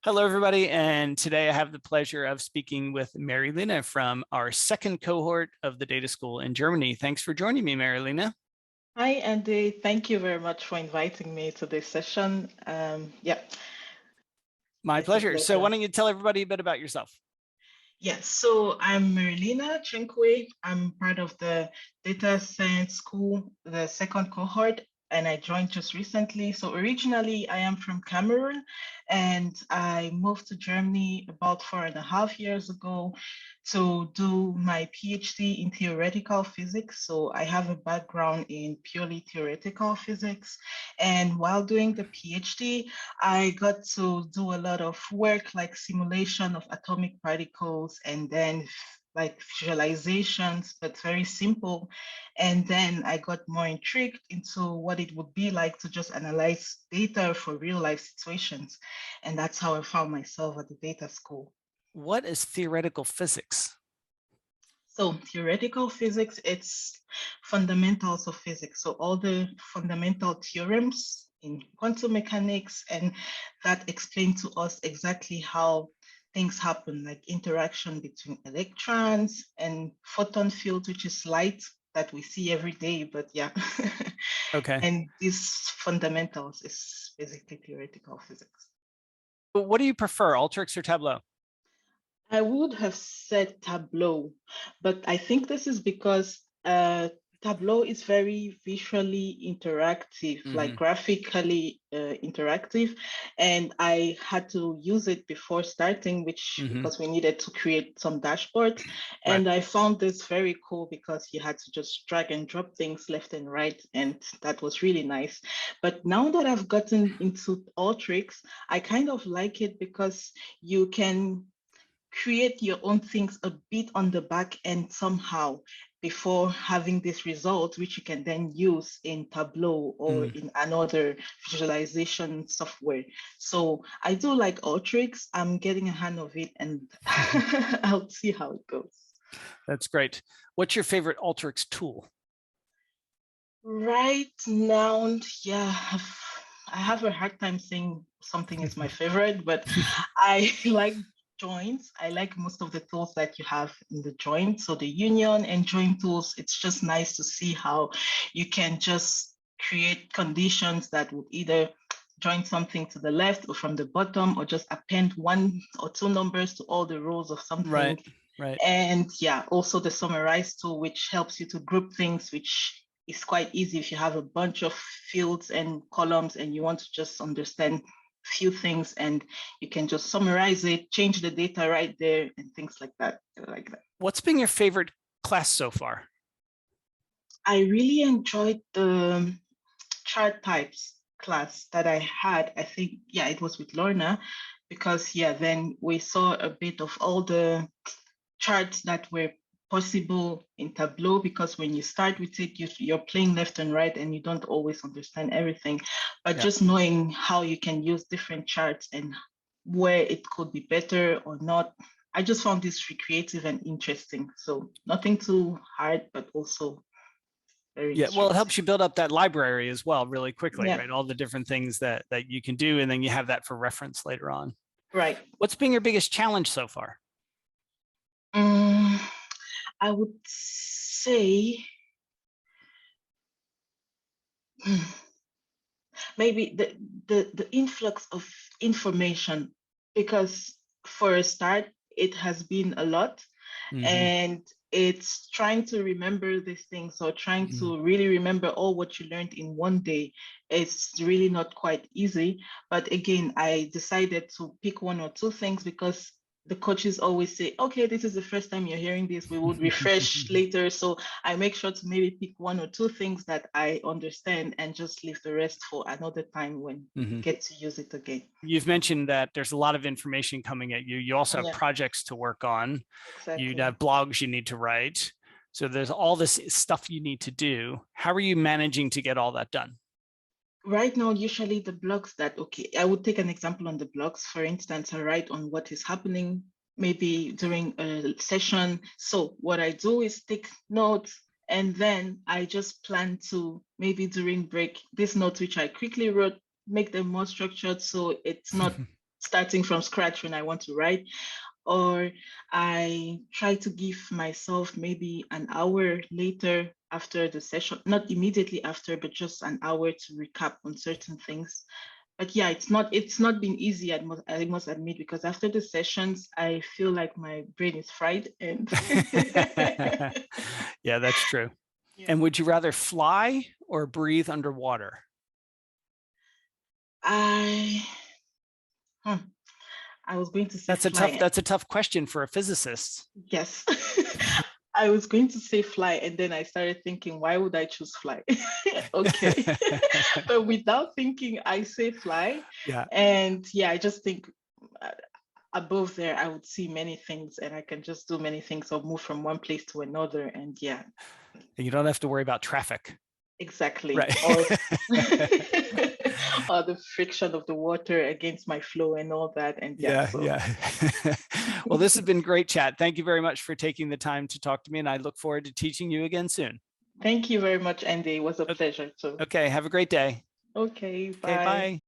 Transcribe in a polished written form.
Hello, everybody. And today I have the pleasure of speaking with Mary-Leena from our second cohort of the data school in Germany. Thanks for joining me, Mary-Leena. Hi, Andy. Thank you very much for inviting me to this session. My It's a pleasure. So pleasure. why don't you tell everybody a bit about yourself? Yes, so I'm Mary-Leena Tchenkoue. I'm part of the data science school, the second cohort, and I joined just recently. So originally I am from Cameroon and I moved to Germany about 4.5 years ago to do my PhD in theoretical physics. So I have a background in purely theoretical physics. And while doing the PhD, I got to do a lot of work like simulation of atomic particles and then like visualizations, but very simple. And then I got more intrigued into what it would be like to just analyze data for real life situations. And that's how I found myself at the data school. What is theoretical physics? So theoretical physics, it's fundamentals of physics. So all the fundamental theorems in quantum mechanics, and that explain to us exactly how things happen, like interaction between electrons and photon field, which is light that we see every day, but yeah. Okay. And these fundamentals is basically theoretical physics. What do you prefer, Alteryx or Tableau? I would have said Tableau, but I think this is because Tableau is very visually interactive, like graphically interactive, and I had to use it before starting, because we needed to create some dashboards, and I found this very cool because you had to just drag and drop things left and right, and that was really nice. But now that I've gotten into Alteryx, I kind of like it because you can create your own things a bit on the back end somehow before having this result, which you can then use in Tableau or in another visualization software. So I do like Alteryx. I'm getting a hand of it and I'll see how it goes. That's great. What's your favorite Alteryx tool? Right now, yeah, I have a hard time saying something is my favorite, but I like joins. I like most of the tools that you have in the join. So the union and join tools, it's just nice to see how you can just create conditions that would either join something to the left or from the bottom, or just append 1 or 2 numbers to all the rows of something. Right. And yeah, also the summarize tool, which helps you to group things, which is quite easy if you have a bunch of fields and columns and you want to just understand few things, and you can just summarize it, change the data right there, and things like that. What's been your favorite class so far? I really enjoyed the chart types class that I had. I think, yeah, it was with Lorna, because yeah, then we saw a bit of all the charts that were possible in Tableau, because when you start with it, you're playing left and right and you don't always understand everything, but just knowing how you can use different charts and where it could be better or not. I just found this creative and interesting. So nothing too hard, but also very Well, it helps you build up that library as well really quickly, right? All the different things that you can do, and then you have that for reference later on. Right. What's been your biggest challenge so far? I would say maybe the influx of information, because for a start, it has been a lot, and it's trying to remember these things, or trying to really remember all what you learned in one day. It's really not quite easy. But again, I decided to pick 1 or 2 things, because the coaches always say, okay, this is the first time you're hearing this, we would refresh later. So I make sure to maybe pick 1 or 2 things that I understand and just leave the rest for another time when you get to use it again. You've mentioned that there's a lot of information coming at you. You also have projects to work on. Exactly. You'd have blogs you need to write. So there's all this stuff you need to do. How are you managing to get all that done? Right now, usually the blogs that, okay, I would take an example on the blogs. For instance, I write on what is happening maybe during a session. So what I do is take notes, and then I just plan to maybe during break, these notes which I quickly wrote, make them more structured, so it's not starting from scratch when I want to write, or I try to give myself maybe an hour later after the session, not immediately after, but just an hour to recap on certain things. But yeah, it's not been easy, I must admit, because after the sessions, I feel like my brain is fried and yeah, that's true. yeah. And would you rather fly or breathe underwater? I was going to say fly. That's a tough question for a physicist. Yes. I was going to say fly, and then I started thinking, why would I choose fly? Okay. But without thinking, I say fly. Yeah. And yeah, I just think above there, I would see many things and I can just do many things or move from one place to another. And yeah. You don't have to worry about traffic. Exactly. Right. Or, or the friction of the water against my flow and all that. And yeah. Yeah. Well, this has been great chat. Thank you very much for taking the time to talk to me, and I look forward to teaching you again soon. Thank you very much, Andy. It was a pleasure too. Okay, have a great day. Okay, Okay, bye. bye.